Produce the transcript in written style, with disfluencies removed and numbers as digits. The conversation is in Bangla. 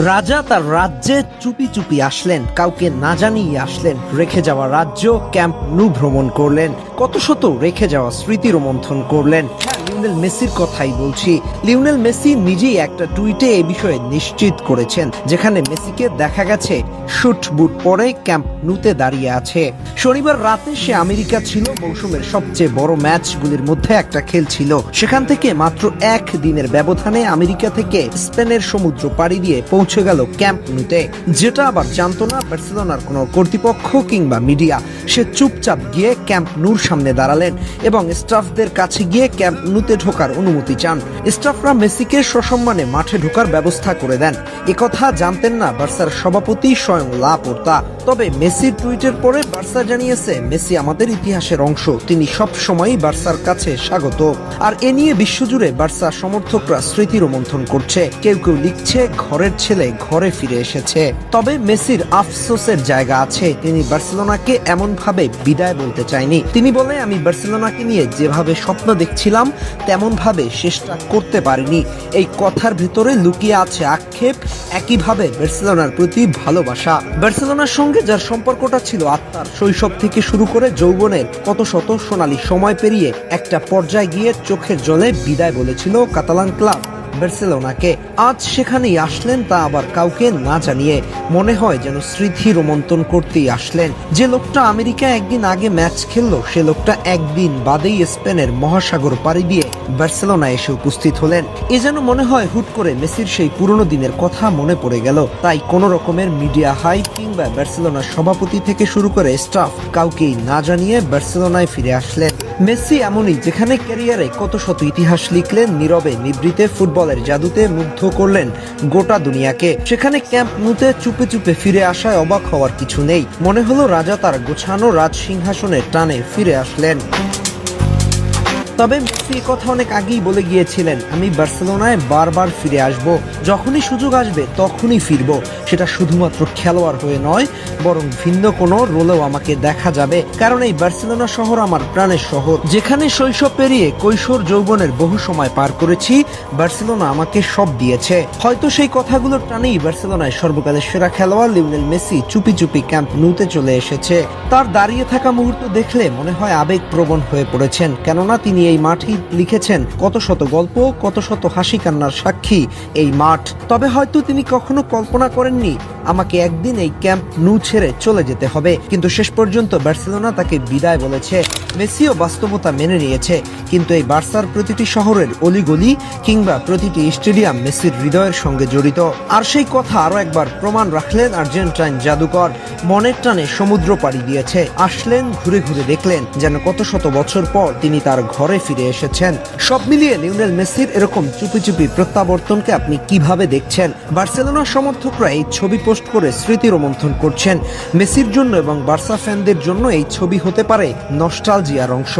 রাজা তার রাজ্যে চুপি চুপি আসলেন, কাউকে না জানিয়ে আসলেন। রেখে যাওয়া রাজ্য ক্যাম্প নু ভ্রমণ করলেন, কত শত রেখে যাওয়া স্মৃতি রোমন্থন করলেন। লিওনেল মেসির কথাই বলছি। লিওনেল মেসি নিজেই একটা টুইটে এই বিষয়ে নিশ্চিত করেছেন, যেখানে মেসিকে দেখা গেছে শুট বুট পরে ক্যাম্প নুতে দাঁড়িয়ে আছে। শনিবার রাতে সে আমেরিকা ছিল, মৌসুমের সবচেয়ে বড় ম্যাচগুলির মধ্যে একটা খেলছিল। সেখান থেকে মাত্র এক দিনের ব্যবধানে আমেরিকা থেকে স্পেনের সমুদ্র পাড়ি দিয়ে পৌঁছে গেল ক্যাম্প নুতে, যেটা আবার জানতো না বার্সেলোনার কোনো কর্তৃপক্ষ কিংবা মিডিয়া। সে চুপচাপ গিয়ে ক্যাম্প নুর সামনে দাঁড়ালেন এবং স্টাফদের কাছে গিয়ে ক্যাম্প নুতে ঢোকার অনুমতি চান। স্টাফরা মেসিকে সসম্মানে মাঠে ঢোকার ব্যবস্থা করে দেন। একথা জানতেন না বার্সার সভাপতি স্বয়ং লাপোর্তা। তবে মেসির টুইটের পরে বার্সা জানিয়েছে, মেসি আমাদের ইতিহাসের অংশ, তিনি সব সময়ই বার্সার কাছে স্বাগত। আর এ নিয়ে বিশ্বজুড়ে বার্সা সমর্থকরা স্মৃতি রোমন্থন করছে। কেউ কেউ লিখছে, ঘরের ছেলে ঘরে ফিরে এসেছে। তবে মেসির আফসোসের জায়গা আছে, তিনি বার্সেলোনাকে এমন ভাবে বিদায় বলতে চাইনি। তিনি বলে, আমি বার্সেলোনাকে নিয়ে যেভাবে স্বপ্ন দেখছিলাম তেমন ভাবে শেষটা করতে পারিনি। এই কথার ভেতরে লুকিয়ে আছে আক্ষেপ, একইভাবে বার্সেলোনার প্রতি ভালোবাসা। বার্সেলোনার সঙ্গে যার সম্পর্কটা ছিল আত্মার, শৈশব থেকে শুরু করে যৌবনের কত শত সোনালী সময় পেরিয়ে একটা পর্যায়ে গিয়ে চোখের জলে বিদায় বলেছিল কাতালান ক্লাব বার্সেলোনাকে। আজ সেখানেই আসলেন, তা আবার কাউকে না জানিয়ে। মনে হয় যেন স্মৃতি রোমন্থন করতেই আসলেন। যে লোকটা আমেরিকা একদিন আগে ম্যাচ খেললো, সে লোকটা একদিন বাদেই স্পেনের মহাসাগর পাড়ি দিয়ে বার্সেলোনায় এসে উপস্থিত হলেন। এ যেন মনে হয় হুট করে মেসির সেই পুরনো দিনের কথা মনে পড়ে গেল। তাই কোনো রকমের মিডিয়া হাইপ কিংবা বার্সেলোনার সভাপতি থেকে শুরু করে স্টাফ কাউকেই না জানিয়ে বার্সেলোনায় ফিরে আসলেন। মেসি এমনই, যেখানে ক্যারিয়ারে কত শত ইতিহাস লিখলেন, নীরবে নিভৃতে ফুটবলের জাদুতে মুগ্ধ করলেন গোটা দুনিয়াকে। সেখানে ক্যাম্প নুতে চুপে চুপে ফিরে আসায় অবাক হওয়ার কিছু নেই। মনে হলো রাজা তার গোছানো রাজ সিংহাসনের টানে ফিরে আসলেন। তবে মেসি কথা অনেক আগেই বলে গিয়েছিলেন, আমি বার্সেলোনায় বারবার ফিরে আসব, যখনই সুযোগ আসবে তখনই ফিরব। সেটা শুধুমাত্র খেলোয়াড় হয়ে নয়, বরং ভিন্ন কোনো রোলেও আমাকে দেখা যাবে। কারণ এই বার্সেলোনা শহর আমার প্রাণের শহর, যেখানে শৈশব পেরিয়ে কৈশোর যৌবনের বহু সময় পার করেছি। বার্সেলোনা আমাকে সব দিয়েছে। হয়তো সেই কথাগুলোর টানেই বার্সেলোনায় সর্বকালের সেরা খেলোয়াড় লিওনেল মেসি চুপি চুপি ক্যাম্প নুতে চলে এসেছে। তার দাঁড়িয়ে থাকা মুহূর্ত দেখলে মনে হয় আবেগপ্রবণ হয়ে পড়েছেন, কেননা তিনি এই মাঠেই লিখেছেন কত শত গল্প, কত শত হাসি কান্নার সাক্ষী এই মাঠ। তবে হয়তো তিনি কখনো কল্পনা করেননি আমাকে একদিন এই ক্যাম্প নু ছেড়ে চলে যেতে হবে। কিন্তু শেষ পর্যন্ত বার্সেলোনা তাকে বিদায় বলেছে। মেসিও বাস্তবতা মেনে নিয়েছে, কিন্তু এই বার্সার প্রতিটি শহরের অলিগলি কিংবা প্রতিটি স্টেডিয়াম মেসির হৃদয়ের সঙ্গে জড়িত। আর সেই কথা আরো একবার প্রমাণ রাখলেন আর্জেন্টাইন জাদুকর। মনের টানে সমুদ্র পাড়ি দিয়েছে, আসলেন, ঘুরে ঘুরে দেখলেন যেন কত শত বছর পর তিনি তার ঘরে ফিরে এসেছেন। সব মিলিয়ে লিওনেল মেসির এরকম চুপি চুপি প্রত্যাবর্তনকে আপনি কিভাবে দেখছেন? বার্সেলোনার সমর্থকরা এই ছবি পোস্ট করে স্মৃতি রোমন্থন করছেন। মেসির জন্য এবং বার্সা ফ্যানদের জন্য এই ছবি হতে পারে নস্টালজিয়ার অংশ।